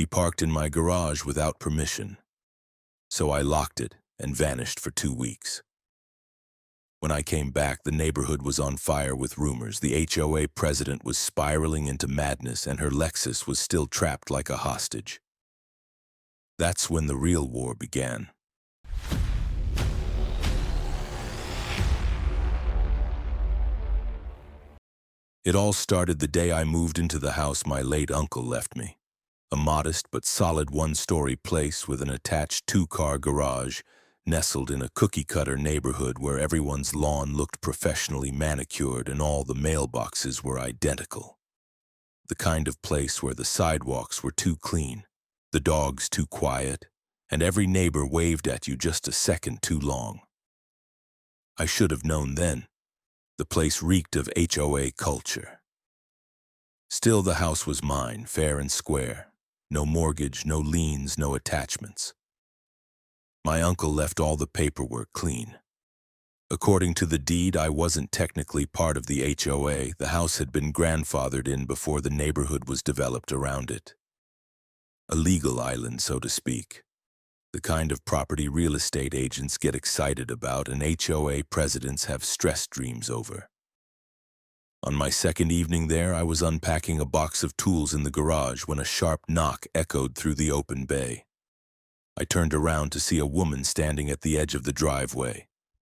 She parked in my garage without permission, so I locked it and vanished for 2 weeks. When I came back, the neighborhood was on fire with rumors. The HOA president was spiraling into madness, and her Lexus was still trapped like a hostage. That's when the real war began. It all started the day I moved into the house my late uncle left me. A modest but solid one-story place with an attached two-car garage, nestled in a cookie-cutter neighborhood where everyone's lawn looked professionally manicured and all the mailboxes were identical. The kind of place where the sidewalks were too clean, the dogs too quiet, and every neighbor waved at you just a second too long. I should have known then. The place reeked of HOA culture. Still, the house was mine, fair and square. No mortgage, no liens, no attachments. My uncle left all the paperwork clean. According to the deed, I wasn't technically part of the HOA. The house had been grandfathered in before the neighborhood was developed around it. A legal island, so to speak. The kind of property real estate agents get excited about and HOA presidents have stress dreams over. On my second evening there, I was unpacking a box of tools in the garage when a sharp knock echoed through the open bay. I turned around to see a woman standing at the edge of the driveway.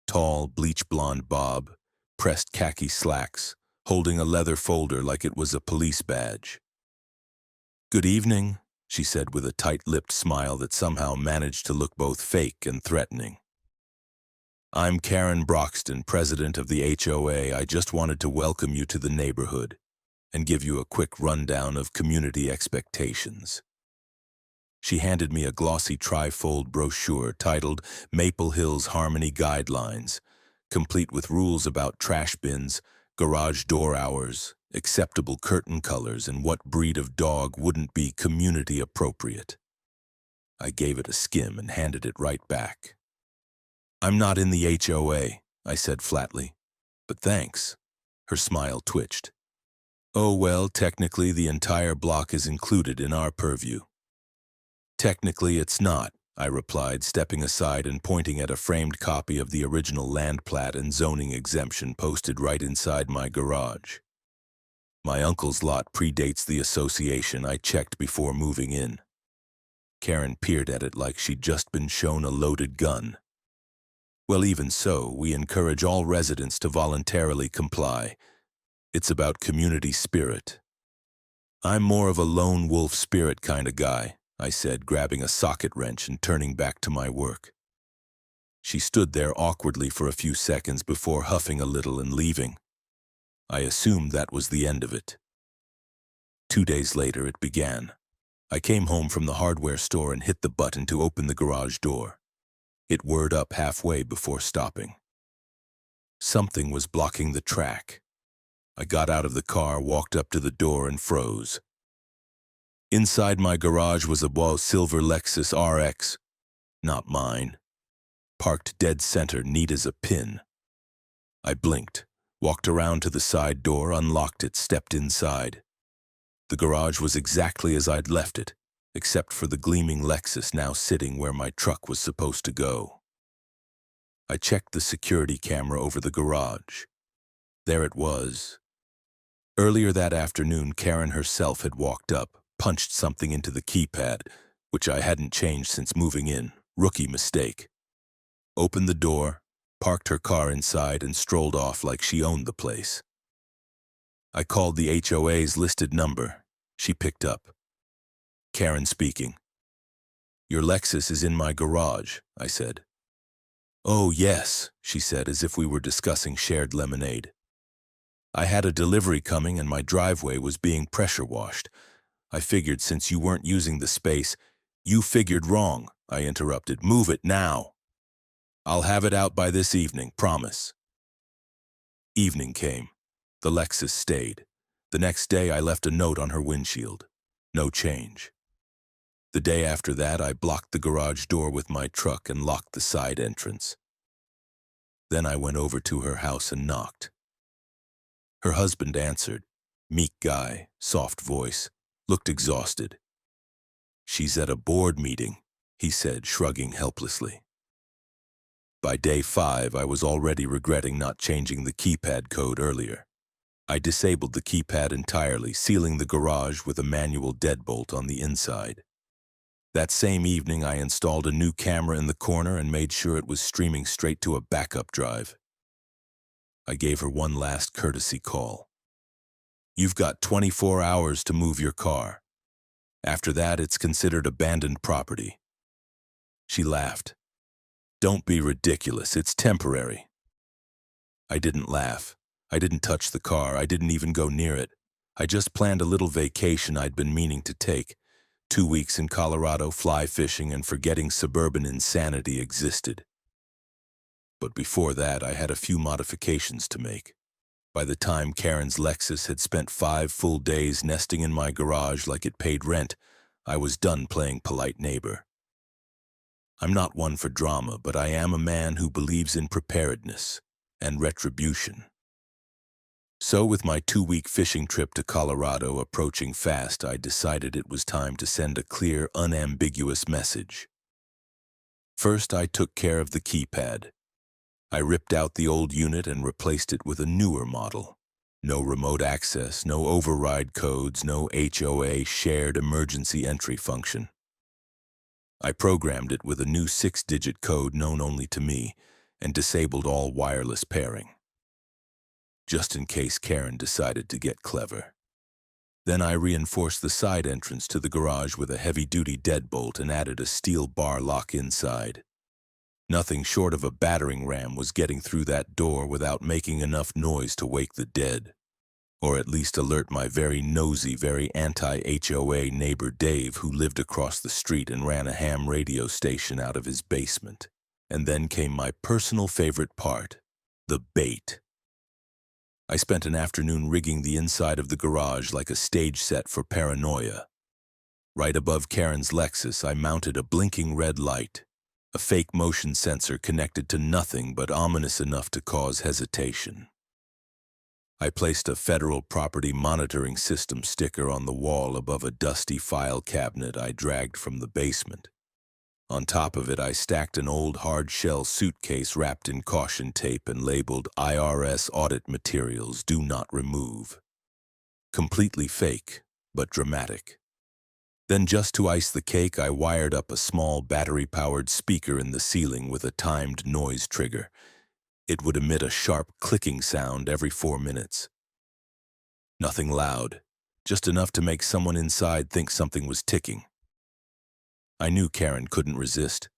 Tall, bleach-blonde bob, pressed khaki slacks, holding a leather folder like it was a police badge. "Good evening," she said with a tight-lipped smile that somehow managed to look both fake and threatening. "I'm Karen Broxton, president of the HOA. I just wanted to welcome you to the neighborhood and give you a quick rundown of community expectations." She handed me a glossy tri-fold brochure titled Maple Hills Harmony Guidelines, complete with rules about trash bins, garage door hours, acceptable curtain colors, and what breed of dog wouldn't be community appropriate. I gave it a skim and handed it right back. "I'm not in the HOA," I said flatly, "but thanks." Her smile twitched. "Oh well, technically the entire block is included in our purview." "Technically it's not," I replied, stepping aside and pointing at a framed copy of the original land plat and zoning exemption posted right inside my garage. "My uncle's lot predates the association. I checked before moving in." Karen peered at it like she'd just been shown a loaded gun. "Well, even so, we encourage all residents to voluntarily comply. It's about community spirit." "I'm more of a lone wolf spirit kind of guy," I said, grabbing a socket wrench and turning back to my work. She stood there awkwardly for a few seconds before huffing a little and leaving. I assumed that was the end of it. 2 days later, it began. I came home from the hardware store and hit the button to open the garage door. It whirred up halfway before stopping. Something was blocking the track. I got out of the car, walked up to the door, and froze. Inside my garage was a silver Lexus RX, not mine, parked dead center, neat as a pin. I blinked, walked around to the side door, unlocked it, stepped inside. The garage was exactly as I'd left it, except for the gleaming Lexus now sitting where my truck was supposed to go. I checked the security camera over the garage. There it was. Earlier that afternoon, Karen herself had walked up, punched something into the keypad, which I hadn't changed since moving in. Rookie mistake. Opened the door, parked her car inside, and strolled off like she owned the place. I called the HOA's listed number. She picked up. "Karen speaking." "Your Lexus is in my garage," I said. "Oh, yes," she said, as if we were discussing shared lemonade. "I had a delivery coming and my driveway was being pressure washed. I figured since you weren't using the space—" "You figured wrong," I interrupted. "Move it now. I'll have it out by this evening, promise." Evening came. The Lexus stayed. The next day I left a note on her windshield. No change. The day after that, I blocked the garage door with my truck and locked the side entrance. Then I went over to her house and knocked. Her husband answered. Meek guy, soft voice, looked exhausted. "She's at a board meeting," he said, shrugging helplessly. By day 5, I was already regretting not changing the keypad code earlier. I disabled the keypad entirely, sealing the garage with a manual deadbolt on the inside. That same evening, I installed a new camera in the corner and made sure it was streaming straight to a backup drive. I gave her one last courtesy call. "You've got 24 hours to move your car. After that, it's considered abandoned property." She laughed. "Don't be ridiculous, it's temporary." I didn't laugh. I didn't touch the car. I didn't even go near it. I just planned a little vacation I'd been meaning to take. 2 weeks in Colorado, fly fishing, and forgetting suburban insanity existed. But before that, I had a few modifications to make. By the time Karen's Lexus had spent 5 full days nesting in my garage like it paid rent, I was done playing polite neighbor. I'm not one for drama, but I am a man who believes in preparedness and retribution. So with my 2-week fishing trip to Colorado approaching fast, I decided it was time to send a clear, unambiguous message. First, I took care of the keypad. I ripped out the old unit and replaced it with a newer model. No remote access, no override codes, no HOA shared emergency entry function. I programmed it with a new 6-digit code known only to me and disabled all wireless pairing, just in case Karen decided to get clever. Then I reinforced the side entrance to the garage with a heavy-duty deadbolt and added a steel bar lock inside. Nothing short of a battering ram was getting through that door without making enough noise to wake the dead, or at least alert my very nosy, very anti-HOA neighbor Dave, who lived across the street and ran a ham radio station out of his basement. And then came my personal favorite part, the bait. I spent an afternoon rigging the inside of the garage like a stage set for paranoia. Right above Karen's Lexus, I mounted a blinking red light, a fake motion sensor connected to nothing but ominous enough to cause hesitation. I placed a federal property monitoring system sticker on the wall above a dusty file cabinet I dragged from the basement. On top of it, I stacked an old hard-shell suitcase wrapped in caution tape and labeled IRS Audit Materials Do Not Remove. Completely fake, but dramatic. Then, just to ice the cake, I wired up a small battery-powered speaker in the ceiling with a timed noise trigger. It would emit a sharp clicking sound every 4 minutes. Nothing loud, just enough to make someone inside think something was ticking. I knew Karen couldn't resist.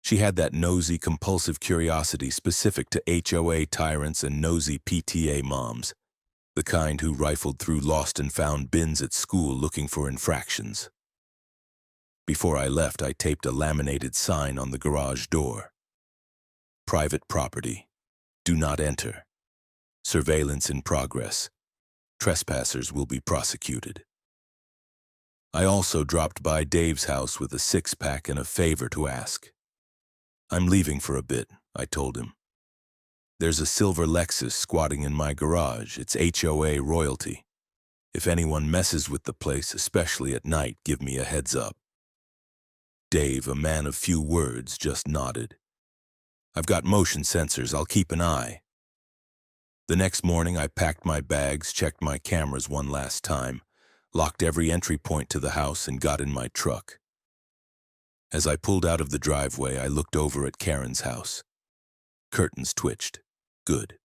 She had that nosy, compulsive curiosity specific to HOA tyrants and nosy PTA moms, the kind who rifled through lost and found bins at school looking for infractions. Before I left, I taped a laminated sign on the garage door. Private property. Do not enter. Surveillance in progress. Trespassers will be prosecuted. I also dropped by Dave's house with a 6-pack and a favor to ask. "I'm leaving for a bit," I told him. "There's a silver Lexus squatting in my garage. It's HOA royalty. If anyone messes with the place, especially at night, give me a heads up." Dave, a man of few words, just nodded. "I've got motion sensors. I'll keep an eye." The next morning, I packed my bags, checked my cameras one last time, locked every entry point to the house, and got in my truck. As I pulled out of the driveway, I looked over at Karen's house. Curtains twitched. Good.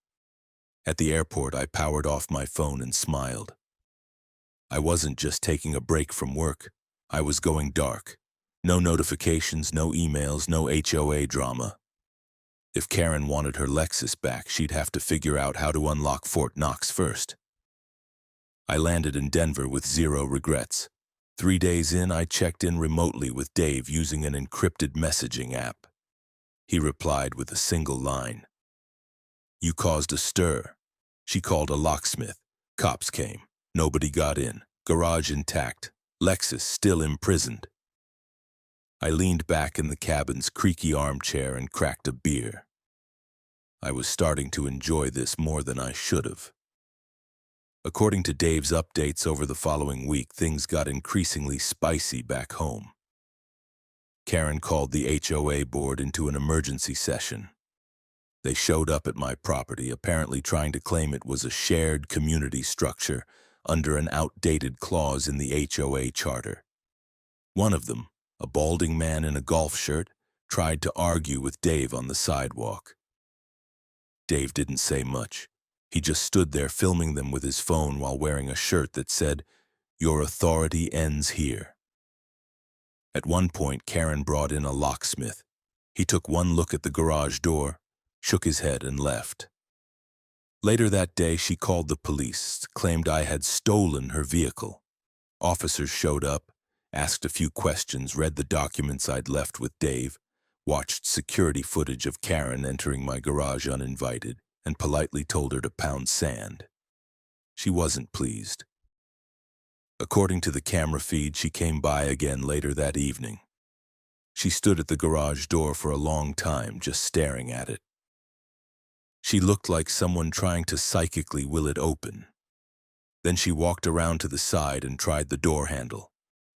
At the airport, I powered off my phone and smiled. I wasn't just taking a break from work. I was going dark. No notifications, no emails, no HOA drama. If Karen wanted her Lexus back, she'd have to figure out how to unlock Fort Knox first. I landed in Denver with 0 regrets. 3 days in, I checked in remotely with Dave using an encrypted messaging app. He replied with a single line. "You caused a stir." She called a locksmith. Cops came. Nobody got in. Garage intact. Lexus still imprisoned. I leaned back in the cabin's creaky armchair and cracked a beer. I was starting to enjoy this more than I should have. According to Dave's updates over the following week, things got increasingly spicy back home. Karen called the HOA board into an emergency session. They showed up at my property, apparently trying to claim it was a shared community structure under an outdated clause in the HOA charter. One of them, a balding man in a golf shirt, tried to argue with Dave on the sidewalk. Dave didn't say much. He just stood there filming them with his phone while wearing a shirt that said, "Your authority ends here." At one point, Karen brought in a locksmith. He took one look at the garage door, shook his head, and left. Later that day, she called the police, claimed I had stolen her vehicle. Officers showed up, asked a few questions, read the documents I'd left with Dave, watched security footage of Karen entering my garage uninvited, and politely told her to pound sand. She wasn't pleased. According to the camera feed, she came by again later that evening. She stood at the garage door for a long time, just staring at it. She looked like someone trying to psychically will it open. Then she walked around to the side and tried the door handle.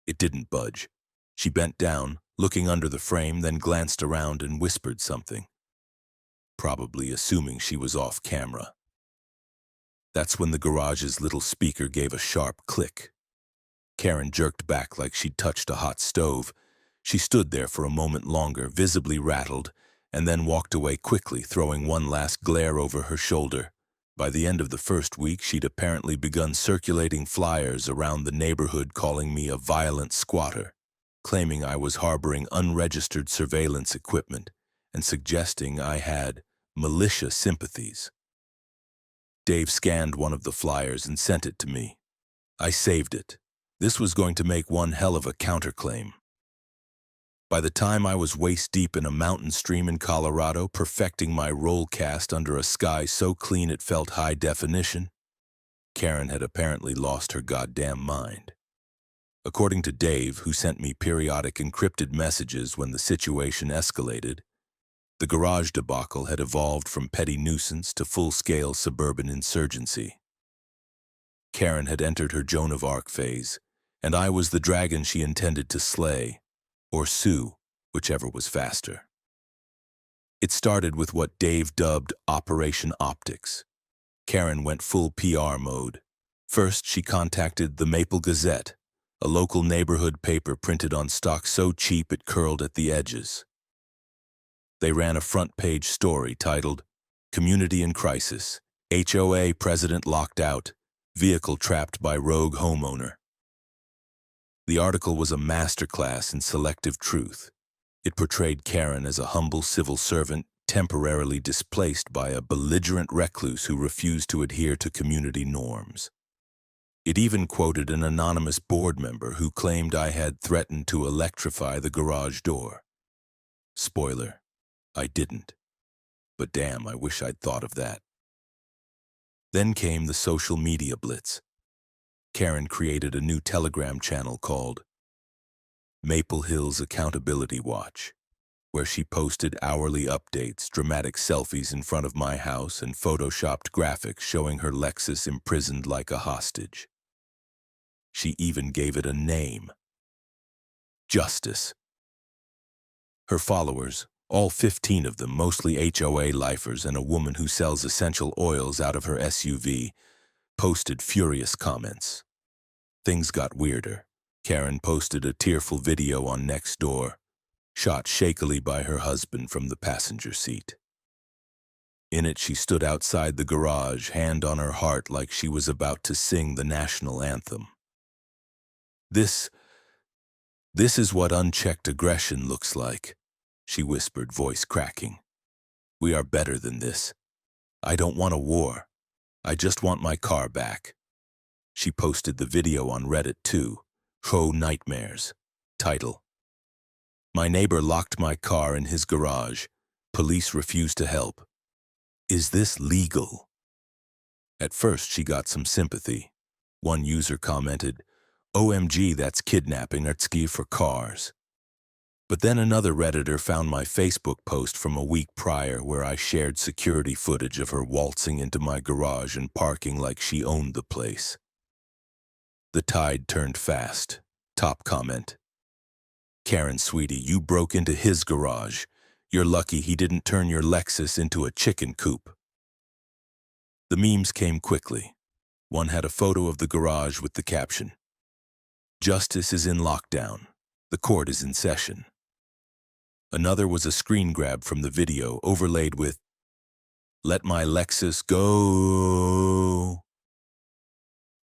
It didn't budge. She bent down, looking under the frame, then glanced around and whispered something, probably assuming she was off camera. That's when the garage's little speaker gave a sharp click. Karen jerked back like she'd touched a hot stove. She stood there for a moment longer, visibly rattled, and then walked away quickly, throwing one last glare over her shoulder. By the end of the first week, she'd apparently begun circulating flyers around the neighborhood calling me a violent squatter, claiming I was harboring unregistered surveillance equipment, and suggesting I had militia sympathies. Dave scanned one of the flyers and sent it to me. I saved it. This was going to make one hell of a counterclaim. By the time I was waist-deep in a mountain stream in Colorado, perfecting my roll cast under a sky so clean it felt high definition, Karen had apparently lost her goddamn mind. According to Dave, who sent me periodic encrypted messages when the situation escalated, the garage debacle had evolved from petty nuisance to full-scale suburban insurgency. Karen had entered her Joan of Arc phase, and I was the dragon she intended to slay, or sue, whichever was faster. It started with what Dave dubbed Operation Optics. Karen went full PR mode. First, she contacted the Maple Gazette, a local neighborhood paper printed on stock so cheap it curled at the edges. They ran a front-page story titled, "Community in Crisis, HOA President Locked Out, Vehicle Trapped by Rogue Homeowner." The article was a masterclass in selective truth. It portrayed Karen as a humble civil servant temporarily displaced by a belligerent recluse who refused to adhere to community norms. It even quoted an anonymous board member who claimed I had threatened to electrify the garage door. Spoiler, I didn't. But damn, I wish I'd thought of that. Then came the social media blitz. Karen created a new Telegram channel called Maple Hills Accountability Watch, where she posted hourly updates, dramatic selfies in front of my house, and photoshopped graphics showing her Lexus imprisoned like a hostage. She even gave it a name: Justice. Her followers, all 15 of them, mostly HOA lifers and a woman who sells essential oils out of her SUV, posted furious comments. Things got weirder. Karen posted a tearful video on Nextdoor, shot shakily by her husband from the passenger seat. In it, she stood outside the garage, hand on her heart like she was about to sing the national anthem. This is what unchecked aggression looks like," she whispered, voice cracking. "We are better than this. I don't want a war. I just want my car back." She posted the video on Reddit too, HOA Nightmares. Title: "My neighbor locked my car in his garage. Police refused to help. Is this legal?" At first, she got some sympathy. One user commented, "OMG, that's kidnapping Artsky for cars." But then another Redditor found my Facebook post from a week prior where I shared security footage of her waltzing into my garage and parking like she owned the place. The tide turned fast. Top comment: Karen, sweetie, you broke into his garage. You're lucky he didn't turn your Lexus into a chicken coop. The memes came quickly. One had a photo of the garage with the caption, "Justice is in lockdown. The court is in session." Another was a screen grab from the video overlaid with, "Let my Lexus go."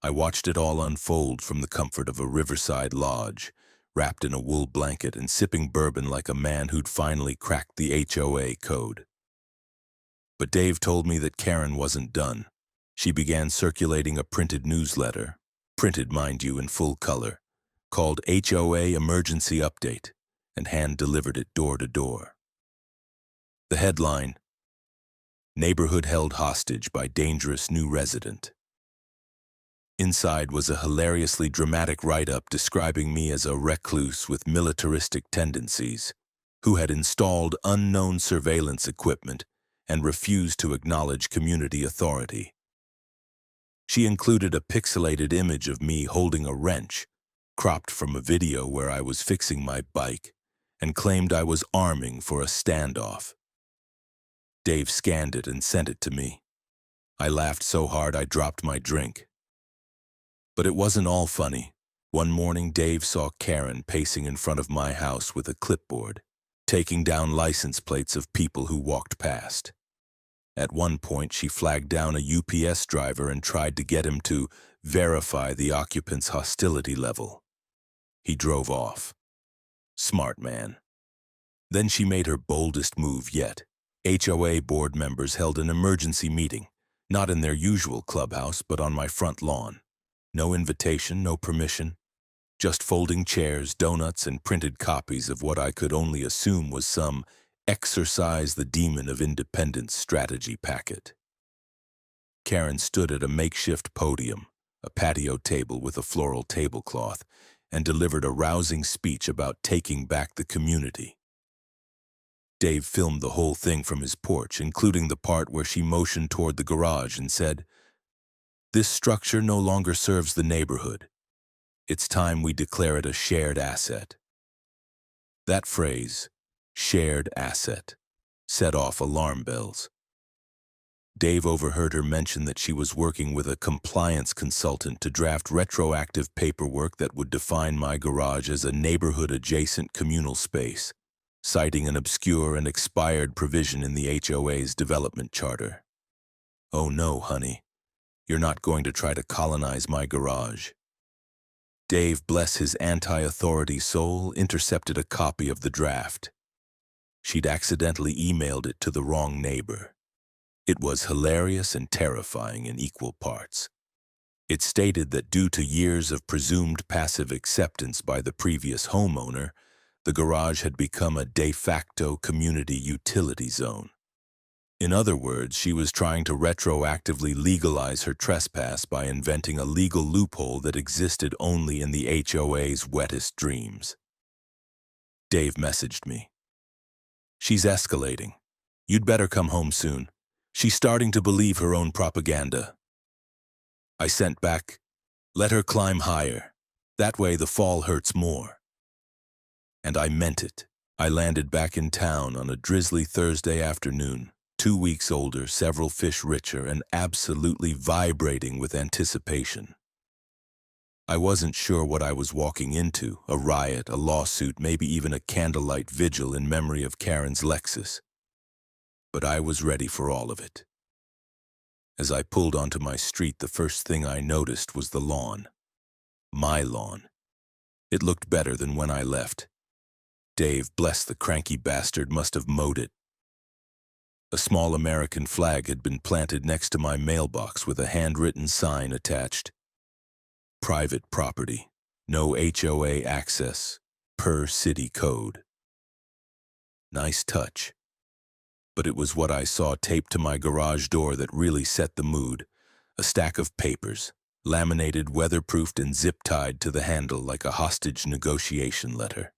I watched it all unfold from the comfort of a riverside lodge, wrapped in a wool blanket and sipping bourbon like a man who'd finally cracked the HOA code. But Dave told me that Karen wasn't done. She began circulating a printed newsletter, printed, mind you, in full color, called HOA Emergency Update, and hand-delivered it door to door. The headline, "Neighborhood Held Hostage by Dangerous New Resident." Inside was a hilariously dramatic write-up describing me as a recluse with militaristic tendencies, who had installed unknown surveillance equipment and refused to acknowledge community authority. She included a pixelated image of me holding a wrench, cropped from a video where I was fixing my bike, and claimed I was arming for a standoff. Dave scanned it and sent it to me. I laughed so hard I dropped my drink. But it wasn't all funny. One morning, Dave saw Karen pacing in front of my house with a clipboard, taking down license plates of people who walked past. At one point, she flagged down a UPS driver and tried to get him to verify the occupant's hostility level. He drove off. Smart man. Then she made her boldest move yet. HOA board members held an emergency meeting, not in their usual clubhouse, but on my front lawn. No invitation, no permission, just folding chairs, donuts, and printed copies of what I could only assume was some Exercise the Demon of Independence strategy packet. Karen stood at a makeshift podium, a patio table with a floral tablecloth, and delivered a rousing speech about taking back the community. Dave filmed the whole thing from his porch, including the part where she motioned toward the garage and said, "This structure no longer serves the neighborhood. It's time we declare it a shared asset." That phrase, shared asset, set off alarm bells. Dave overheard her mention that she was working with a compliance consultant to draft retroactive paperwork that would define my garage as a neighborhood-adjacent communal space, citing an obscure and expired provision in the HOA's development charter. "Oh no, honey. You're not going to try to colonize my garage." Dave, bless his anti-authority soul, intercepted a copy of the draft. She'd accidentally emailed it to the wrong neighbor. It was hilarious and terrifying in equal parts. It stated that due to years of presumed passive acceptance by the previous homeowner, the garage had become a de facto community utility zone. In other words, she was trying to retroactively legalize her trespass by inventing a legal loophole that existed only in the HOA's wettest dreams. Dave messaged me. "She's escalating. You'd better come home soon. She's starting to believe her own propaganda." I sent back, "Let her climb higher. That way the fall hurts more." And I meant it. I landed back in town on a drizzly Thursday afternoon, 2 weeks older, several fish richer, and absolutely vibrating with anticipation. I wasn't sure what I was walking into, a riot, a lawsuit, maybe even a candlelight vigil in memory of Karen's Lexus. But I was ready for all of it. As I pulled onto my street, the first thing I noticed was the lawn. My lawn. It looked better than when I left. Dave, bless the cranky bastard, must have mowed it. A small American flag had been planted next to my mailbox with a handwritten sign attached. "Private property. No HOA access. Per city code." Nice touch. But it was what I saw taped to my garage door that really set the mood. A stack of papers, laminated, weatherproofed, and zip-tied to the handle like a hostage negotiation letter.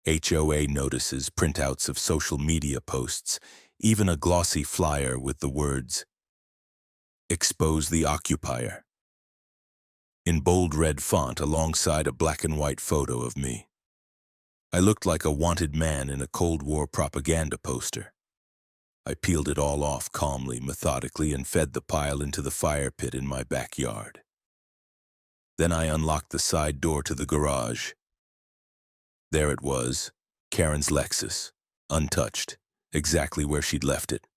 HOA notices, printouts of social media posts, even a glossy flyer with the words, "Expose the occupier," in bold red font alongside a black and white photo of me. I looked like a wanted man in a Cold War propaganda poster. I peeled it all off calmly, methodically, and fed the pile into the fire pit in my backyard. Then I unlocked the side door to the garage. There it was, Karen's Lexus, untouched, exactly where she'd left it.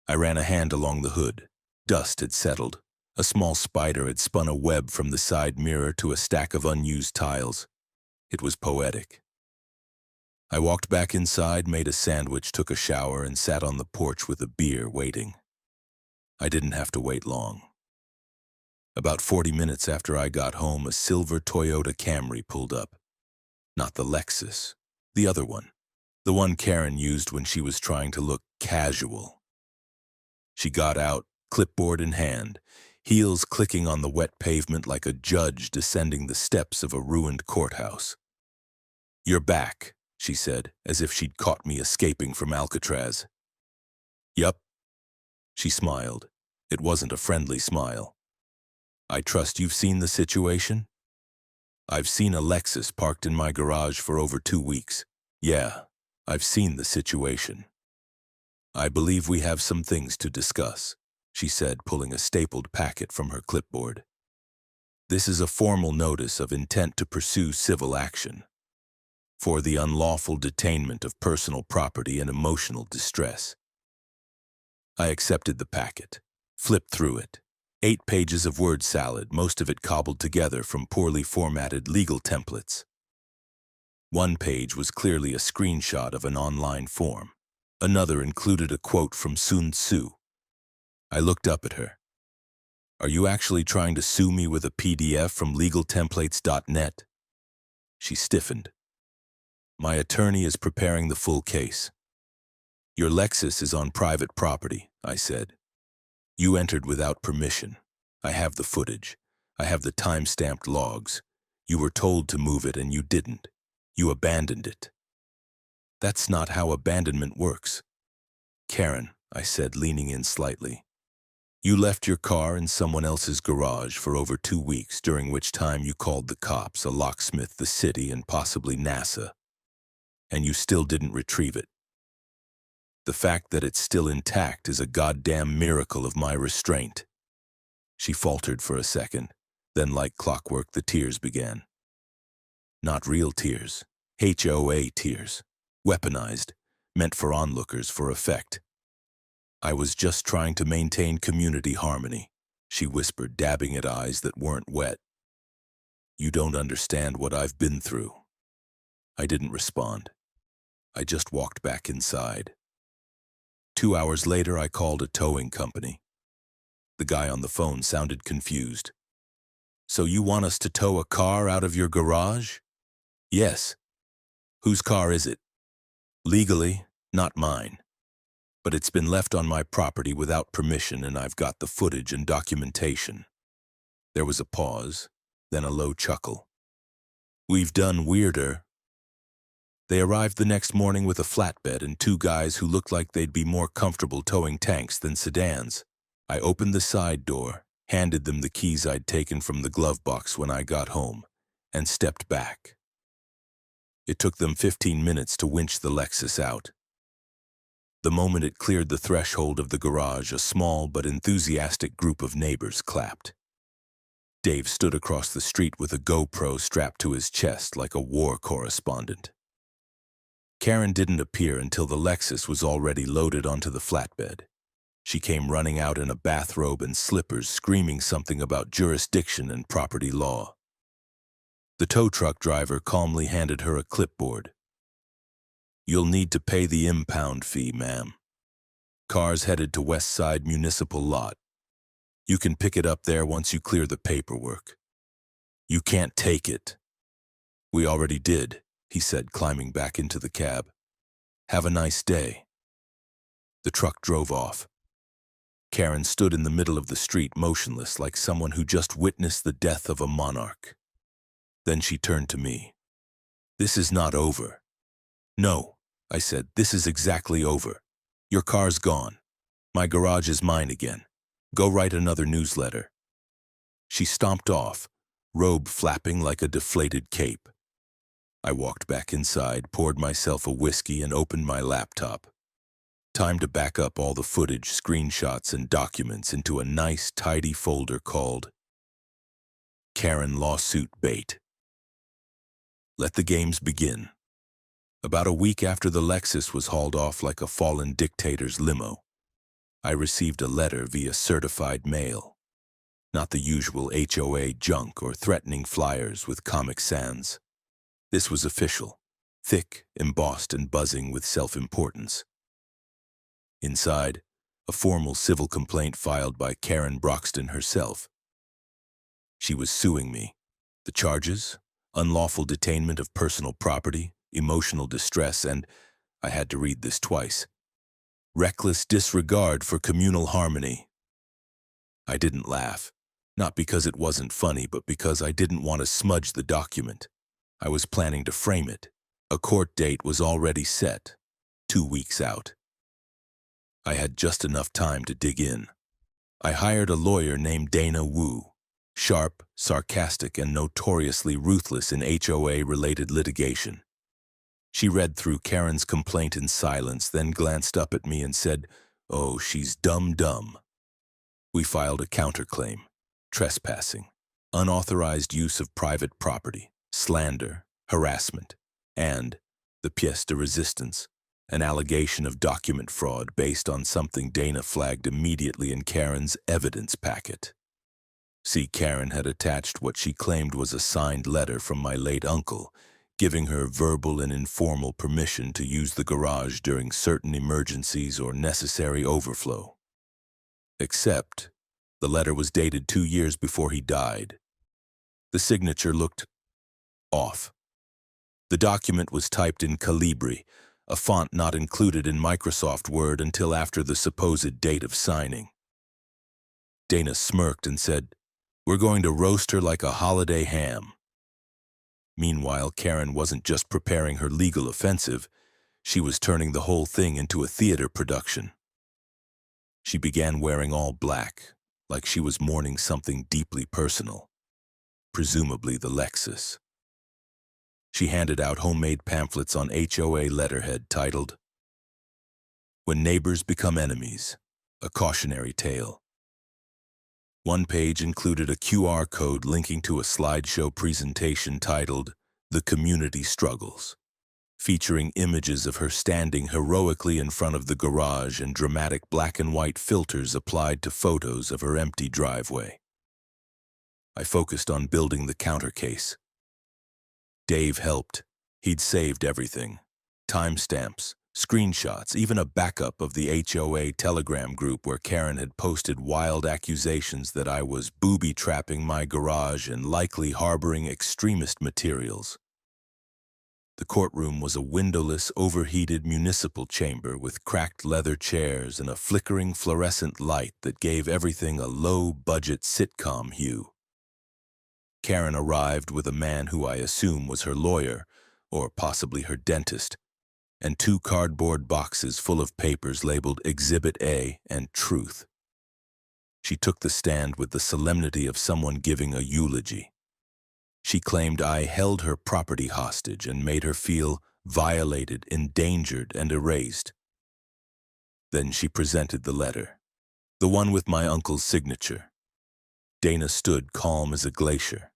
I ran a hand along the hood. Dust had settled. A small spider had spun a web from the side mirror to a stack of unused tiles. It was poetic. I walked back inside, made a sandwich, took a shower, and sat on the porch with a beer waiting. I didn't have to wait long. About 40 minutes after I got home, a silver Toyota Camry pulled up. Not the Lexus, the other one. The one Karen used when she was trying to look casual. She got out, clipboard in hand, heels clicking on the wet pavement like a judge descending the steps of a ruined courthouse. "You're back," she said, as if she'd caught me escaping from Alcatraz. "Yup." She smiled. It wasn't a friendly smile. "I trust you've seen the situation?" "I've seen a Lexus parked in my garage for over 2 weeks. Yeah, I've seen the situation." "I believe we have some things to discuss," she said, pulling a stapled packet from her clipboard. "This is a formal notice of intent to pursue civil action for the unlawful detainment of personal property and emotional distress." I accepted the packet, flipped through it. 8 pages of word salad, most of it cobbled together from poorly formatted legal templates. One page was clearly a screenshot of an online form. Another included a quote from Sun Tzu. I looked up at her. "Are you actually trying to sue me with a PDF from legaltemplates.net? She stiffened. "My attorney is preparing the full case." "Your Lexus is on private property," I said. "You entered without permission. I have the footage. I have the time-stamped logs. You were told to move it and you didn't. You abandoned it." "That's not how abandonment works." "Karen," I said, leaning in slightly, "you left your car in someone else's garage for over 2 weeks, during which time you called the cops, a locksmith, the city, and possibly NASA. And you still didn't retrieve it. The fact that it's still intact is a goddamn miracle of my restraint." She faltered for a second, then like clockwork the tears began. Not real tears, HOA tears, weaponized, meant for onlookers for effect. "I was just trying to maintain community harmony," she whispered, dabbing at eyes that weren't wet. "You don't understand what I've been through." I didn't respond. I just walked back inside. 2 hours later, I called a towing company. The guy on the phone sounded confused. "So you want us to tow a car out of your garage?" "Yes." "Whose car is it?" "Legally, not mine. But it's been left on my property without permission, and I've got the footage and documentation." There was a pause, then a low chuckle. "We've done weirder." They arrived the next morning with a flatbed and 2 guys who looked like they'd be more comfortable towing tanks than sedans. I opened the side door, handed them the keys I'd taken from the glove box when I got home, and stepped back. It took them 15 minutes to winch the Lexus out. The moment it cleared the threshold of the garage, a small but enthusiastic group of neighbors clapped. Dave stood across the street with a GoPro strapped to his chest like a war correspondent. Karen didn't appear until the Lexus was already loaded onto the flatbed. She came running out in a bathrobe and slippers, screaming something about jurisdiction and property law. The tow truck driver calmly handed her a clipboard. "You'll need to pay the impound fee, ma'am. Car's headed to West Side Municipal Lot. You can pick it up there once you clear the paperwork." "You can't take it." "We already did," he said, climbing back into the cab. "Have a nice day." The truck drove off. Karen stood in the middle of the street, motionless, like someone who just witnessed the death of a monarch. Then she turned to me. "This is not over." "No," I said, "this is exactly over. Your car's gone. My garage is mine again. Go write another newsletter." She stomped off, robe flapping like a deflated cape. I walked back inside, poured myself a whiskey, and opened my laptop. Time to back up all the footage, screenshots, and documents into a nice, tidy folder called Karen Lawsuit Bait. Let the games begin. About a week after the Lexus was hauled off like a fallen dictator's limo, I received a letter via certified mail. Not the usual HOA junk or threatening flyers with Comic Sans. This was official, thick, embossed, and buzzing with self-importance. Inside, a formal civil complaint filed by Karen Broxton herself. She was suing me. The charges? Unlawful detainment of personal property, emotional distress, and, I had to read this twice, reckless disregard for communal harmony. I didn't laugh, not because it wasn't funny, but because I didn't want to smudge the document. I was planning to frame it. A court date was already set, 2 weeks out. I had just enough time to dig in. I hired a lawyer named Dana Wu, sharp, sarcastic, and notoriously ruthless in HOA-related litigation. She read through Karen's complaint in silence, then glanced up at me and said, "Oh, she's dumb." We filed a counterclaim: trespassing, unauthorized use of private property, slander, harassment, and, the pièce de résistance, an allegation of document fraud based on something Dana flagged immediately in Karen's evidence packet. See, Karen had attached what she claimed was a signed letter from my late uncle, giving her verbal and informal permission to use the garage during certain emergencies or necessary overflow. Except, the letter was dated 2 years before he died. The signature looked off. The document was typed in Calibri, a font not included in Microsoft Word until after the supposed date of signing. Dana smirked and said, "We're going to roast her like a holiday ham." Meanwhile, Karen wasn't just preparing her legal offensive, she was turning the whole thing into a theater production. She began wearing all black, like she was mourning something deeply personal, presumably the Lexus. She handed out homemade pamphlets on HOA letterhead titled, "When Neighbors Become Enemies, a Cautionary Tale." One page included a QR code linking to a slideshow presentation titled, "The Community Struggles," featuring images of her standing heroically in front of the garage and dramatic black and white filters applied to photos of her empty driveway. I focused on building the counter case. Dave helped. He'd saved everything: timestamps, screenshots, even a backup of the HOA Telegram group where Karen had posted wild accusations that I was booby-trapping my garage and likely harboring extremist materials. The courtroom was a windowless, overheated municipal chamber with cracked leather chairs and a flickering fluorescent light that gave everything a low-budget sitcom hue. Karen arrived with a man who I assume was her lawyer, or possibly her dentist, and 2 cardboard boxes full of papers labeled Exhibit A and Truth. She took the stand with the solemnity of someone giving a eulogy. She claimed I held her property hostage and made her feel violated, endangered, and erased. Then she presented the letter, the one with my uncle's signature. Dana stood calm as a glacier.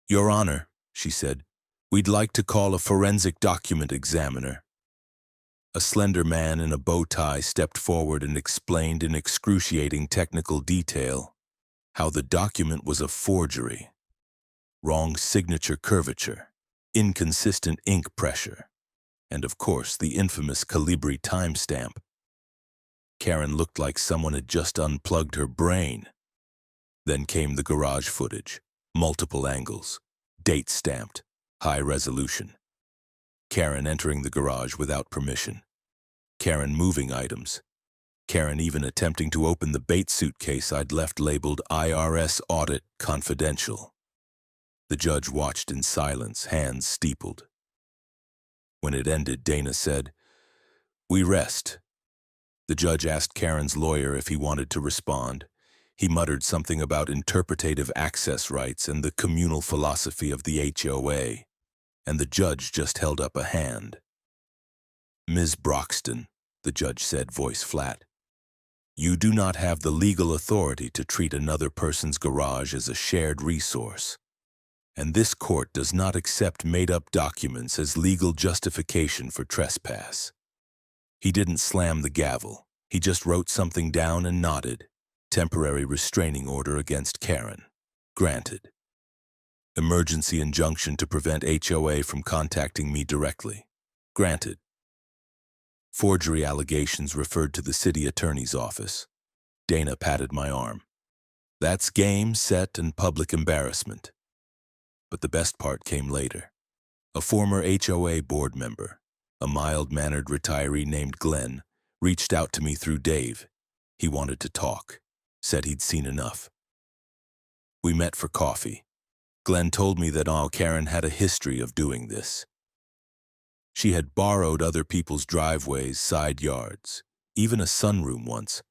"Your Honor," she said, "we'd like to call a forensic document examiner." A slender man in a bow tie stepped forward and explained in excruciating technical detail how the document was a forgery. Wrong signature curvature, inconsistent ink pressure, and of course the infamous Calibri timestamp. Karen looked like someone had just unplugged her brain. Then came the garage footage, multiple angles, date stamped, high resolution. Karen entering the garage without permission. Karen moving items. Karen even attempting to open the bait suitcase I'd left labeled IRS Audit Confidential. The judge watched in silence, hands steepled. When it ended, Dana said, "We rest." The judge asked Karen's lawyer if he wanted to respond. He muttered something about interpretative access rights and the communal philosophy of the HOA. and the judge just held up a hand. "Ms. Broxton," the judge said, voice flat, "you do not have the legal authority to treat another person's garage as a shared resource, and this court does not accept made-up documents as legal justification for trespass." He didn't slam the gavel. He just wrote something down and nodded. "Temporary restraining order against Karen. Granted. Emergency injunction to prevent HOA from contacting me directly. Granted. Forgery allegations referred to the city attorney's office." Dana patted my arm. "That's game, set, and public embarrassment." But the best part came later. A former HOA board member, a mild-mannered retiree named Glenn, reached out to me through Dave. He wanted to talk, said he'd seen enough. We met for coffee. Glenn told me that Karen had a history of doing this. She had borrowed other people's driveways, side yards, even a sunroom once,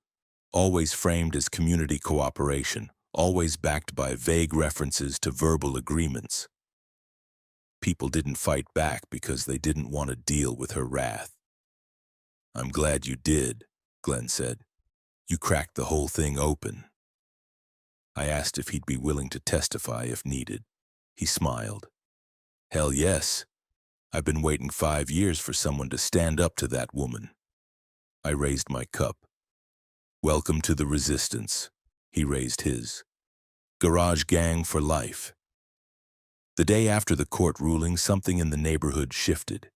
always framed as community cooperation, always backed by vague references to verbal agreements. People didn't fight back because they didn't want to deal with her wrath. "I'm glad you did," Glenn said. "You cracked the whole thing open." I asked if he'd be willing to testify if needed. He smiled. "Hell yes. I've been waiting 5 years for someone to stand up to that woman." I raised my cup. "Welcome to the resistance." He raised his. "Garage gang for life." The day after the court ruling, something in the neighborhood shifted.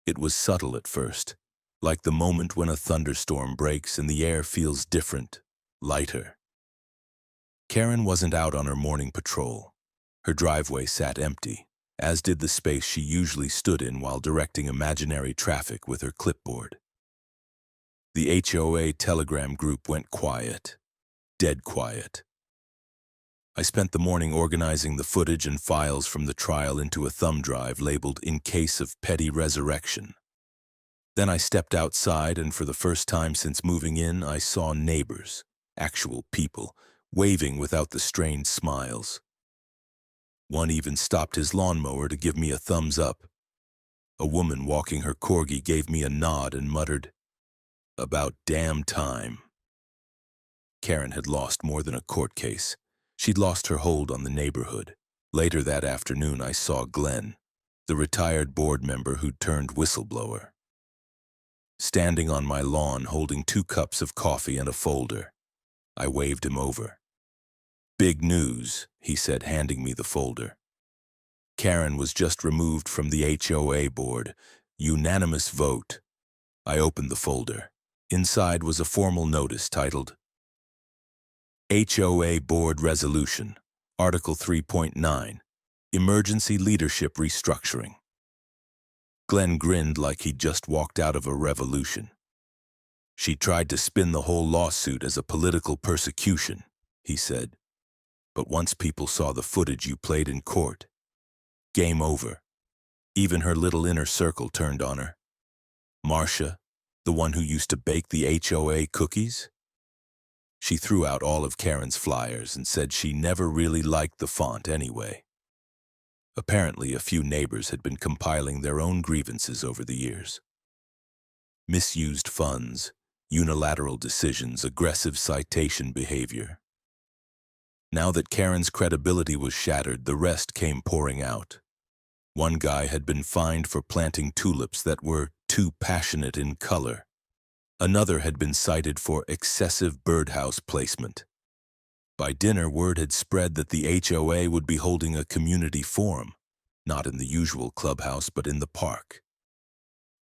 It was subtle at first, like the moment when a thunderstorm breaks and the air feels different, lighter. Karen wasn't out on her morning patrol. Her driveway sat empty, as did the space she usually stood in while directing imaginary traffic with her clipboard. The HOA telegram group went quiet, dead quiet. I spent the morning organizing the footage and files from the trial into a thumb drive labeled "In Case of Petty Resurrection." Then I stepped outside, and for the first time since moving in, I saw neighbors, actual people, waving without the strained smiles. One even stopped his lawnmower to give me a thumbs up. A woman walking her corgi gave me a nod and muttered, "About damn time." Karen had lost more than a court case. She'd lost her hold on the neighborhood. Later that afternoon, I saw Glenn, the retired board member who'd turned whistleblower, standing on my lawn holding 2 cups of coffee and a folder. I waved him over. "Big news," he said, handing me the folder. Karen was just removed from the HOA board. Unanimous vote. I opened the folder. Inside was a formal notice titled, "HOA Board Resolution, Article 3.9, Emergency Leadership Restructuring." Glenn grinned like he'd just walked out of a revolution. "She tried to spin the whole lawsuit as a political persecution," he said. "But once people saw the footage you played in court, game over. Even her little inner circle turned on her. Marcia, the one who used to bake the HOA cookies? She threw out all of Karen's flyers and said she never really liked the font anyway." Apparently, a few neighbors had been compiling their own grievances over the years. Misused funds, unilateral decisions, aggressive citation behavior. Now that Karen's credibility was shattered, the rest came pouring out. One guy had been fined for planting tulips that were too passionate in color. Another had been cited for excessive birdhouse placement. By dinner, word had spread that the HOA would be holding a community forum, not in the usual clubhouse but in the park.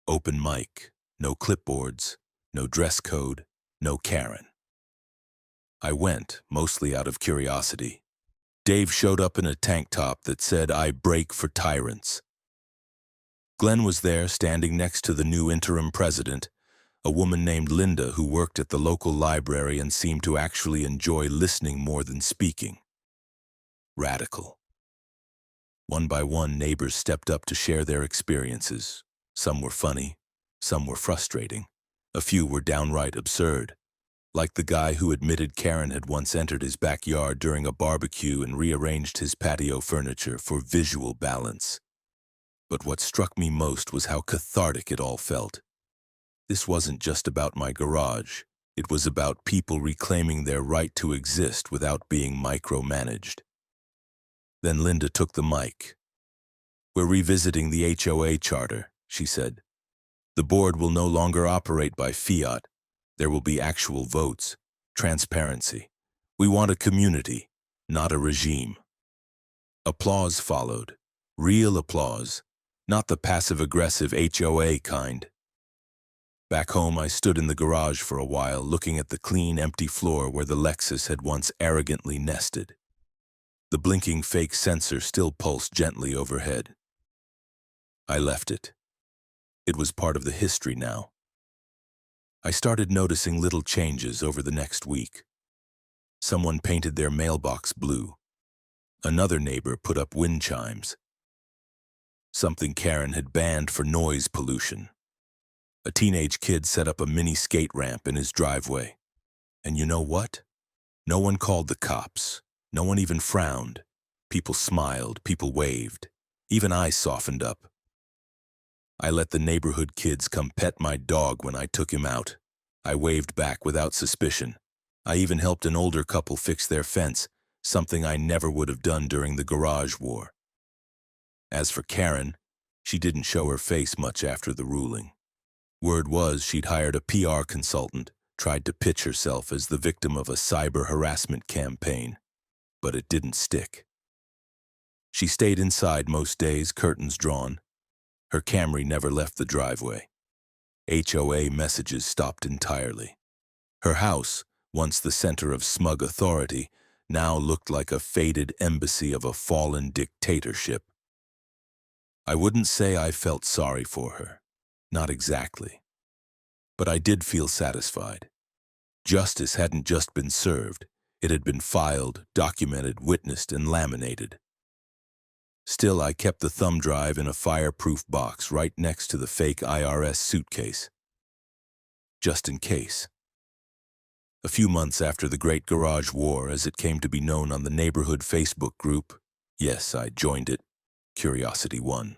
Open mic, no clipboards, no dress code, no Karen. I went, mostly out of curiosity. Dave showed up in a tank top that said, "I break for tyrants." Glenn was there, standing next to the new interim president, a woman named Linda who worked at the local library and seemed to actually enjoy listening more than speaking. Radical. One by one, neighbors stepped up to share their experiences. Some were funny, some were frustrating. A few were downright absurd, like the guy who admitted Karen had once entered his backyard during a barbecue and rearranged his patio furniture for visual balance. But what struck me most was how cathartic it all felt. This wasn't just about my garage. It was about people reclaiming their right to exist without being micromanaged. Then Linda took the mic. "We're revisiting the HOA charter," she said. "The board will no longer operate by fiat. There will be actual votes, transparency. We want a community, not a regime." Applause followed. Real applause, not the passive-aggressive HOA kind. Back home, I stood in the garage for a while, looking at the clean, empty floor where the Lexus had once arrogantly nested. The blinking fake sensor still pulsed gently overhead. I left it. It was part of the history now. I started noticing little changes over the next week. Someone painted their mailbox blue. Another neighbor put up wind chimes. Something Karen had banned for noise pollution. A teenage kid set up a mini skate ramp in his driveway. And you know what? No one called the cops. No one even frowned. People smiled, people waved. Even I softened up. I let the neighborhood kids come pet my dog when I took him out. I waved back without suspicion. I even helped an older couple fix their fence, something I never would have done during the garage war. As for Karen, she didn't show her face much after the ruling. Word was she'd hired a PR consultant, tried to pitch herself as the victim of a cyber harassment campaign, but it didn't stick. She stayed inside most days, curtains drawn. Her Camry never left the driveway. HOA messages stopped entirely. Her house, once the center of smug authority, now looked like a faded embassy of a fallen dictatorship. I wouldn't say I felt sorry for her. Not exactly. But I did feel satisfied. Justice hadn't just been served. It had been filed, documented, witnessed, and laminated. Still, I kept the thumb drive in a fireproof box right next to the fake IRS suitcase. Just in case. A few months after the Great Garage War, as it came to be known on the neighborhood Facebook group, yes, I joined it, curiosity won.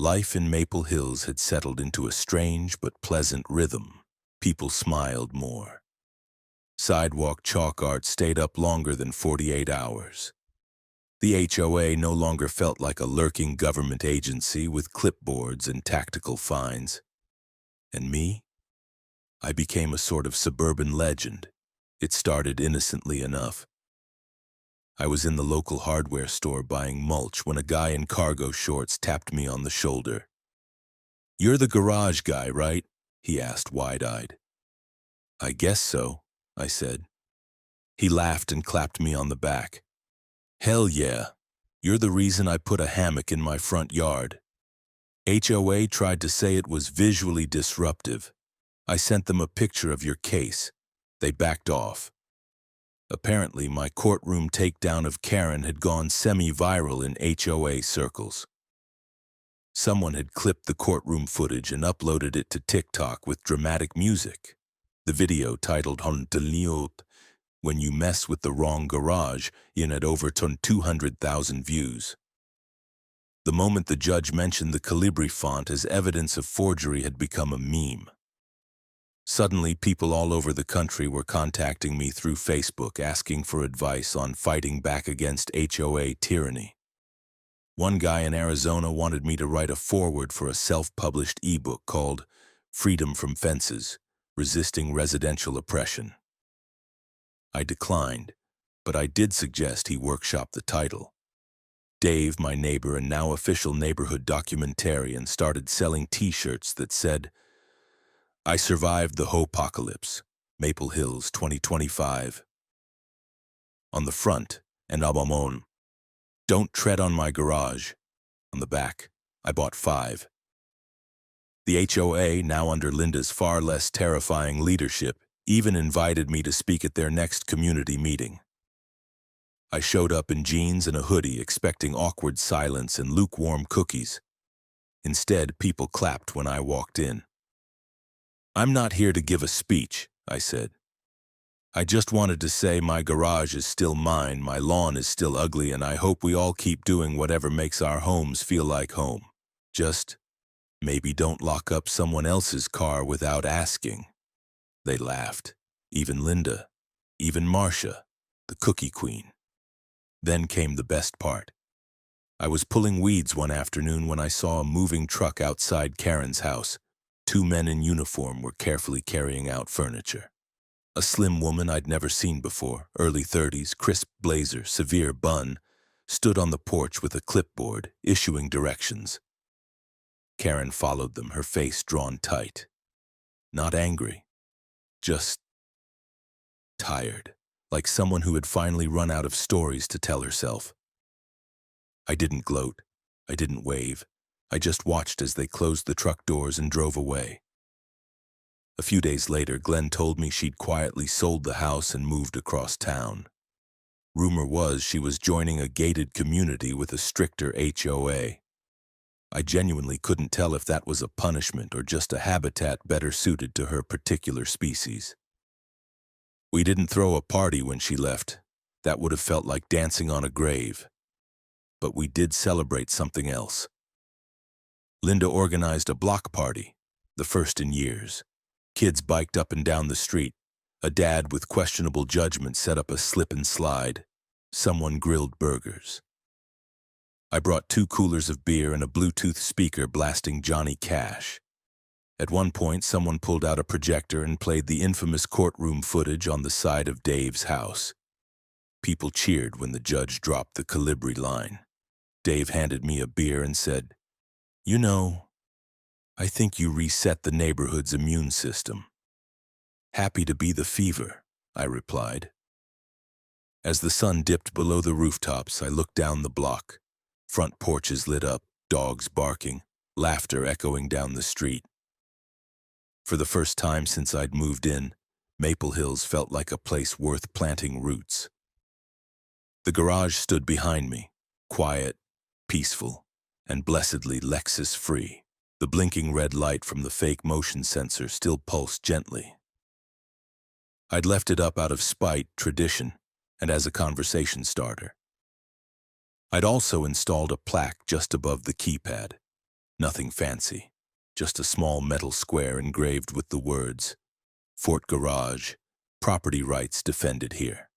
Life in Maple Hills had settled into a strange but pleasant rhythm. People smiled more. Sidewalk chalk art stayed up longer than 48 hours. The HOA no longer felt like a lurking government agency with clipboards and tactical fines. And me? I became a sort of suburban legend. It started innocently enough. I was in the local hardware store buying mulch when a guy in cargo shorts tapped me on the shoulder. "You're the garage guy, right?" he asked wide-eyed. "I guess so," I said. He laughed and clapped me on the back. "Hell yeah, you're the reason I put a hammock in my front yard." HOA tried to say it was visually disruptive. I sent them a picture of your case. They backed off. Apparently, my courtroom takedown of Karen had gone semi-viral in HOA circles. Someone had clipped the courtroom footage and uploaded it to TikTok with dramatic music. The video, titled "Honteliot," "When You Mess with the Wrong Garage," had overturned 200,000 views. The moment the judge mentioned the Calibri font as evidence of forgery had become a meme. Suddenly, people all over the country were contacting me through Facebook asking for advice on fighting back against HOA tyranny. One guy in Arizona wanted me to write a foreword for a self-published ebook called "Freedom from Fences: Resisting Residential Oppression." I declined, but I did suggest he workshop the title. Dave, my neighbor and now official neighborhood documentarian, started selling T-shirts that said, "I survived the Hopocalypse, Maple Hills 2025. On the front, and abamon, "Don't tread on my garage." On the back, I bought 5. The HOA, now under Linda's far less terrifying leadership, even invited me to speak at their next community meeting. I showed up in jeans and a hoodie, expecting awkward silence and lukewarm cookies. Instead, people clapped when I walked in. "I'm not here to give a speech," I said. "I just wanted to say my garage is still mine, my lawn is still ugly, and I hope we all keep doing whatever makes our homes feel like home." Just maybe don't lock up someone else's car without asking." They laughed. Even Linda. Even Marcia, the cookie queen. Then came the best part. I was pulling weeds one afternoon when I saw a moving truck outside Karen's house. Two men in uniform were carefully carrying out furniture. A slim woman I'd never seen before, early 30s, crisp blazer, severe bun, stood on the porch with a clipboard, issuing directions. Karen followed them, her face drawn tight. Not angry, just tired, like someone who had finally run out of stories to tell herself. I didn't gloat. I didn't wave. I just watched as they closed the truck doors and drove away. A few days later, Glenn told me she'd quietly sold the house and moved across town. Rumor was she was joining a gated community with a stricter HOA. I genuinely couldn't tell if that was a punishment or just a habitat better suited to her particular species. We didn't throw a party when she left. That would have felt like dancing on a grave. But we did celebrate something else. Linda organized a block party, the first in years. Kids biked up and down the street. A dad with questionable judgment set up a slip and slide. Someone grilled burgers. I brought 2 coolers of beer and a Bluetooth speaker blasting Johnny Cash. At one point, someone pulled out a projector and played the infamous courtroom footage on the side of Dave's house. People cheered when the judge dropped the Calibri line. Dave handed me a beer and said, "You know, I think you reset the neighborhood's immune system." "Happy to be the fever," I replied. As the sun dipped below the rooftops, I looked down the block. Front porches lit up, dogs barking, laughter echoing down the street. For the first time since I'd moved in, Maple Hills felt like a place worth planting roots. The garage stood behind me, quiet, peaceful, and blessedly Lexus-free. The blinking red light from the fake motion sensor still pulsed gently. I'd left it up out of spite, tradition, and as a conversation starter. I'd also installed a plaque just above the keypad. Nothing fancy, just a small metal square engraved with the words, "Fort Garage, property rights defended here."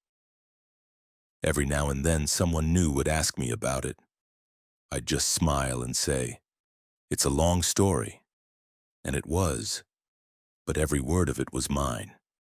Every now and then someone new would ask me about it. I'd just smile and say, "It's a long story." And it was, but every word of it was mine.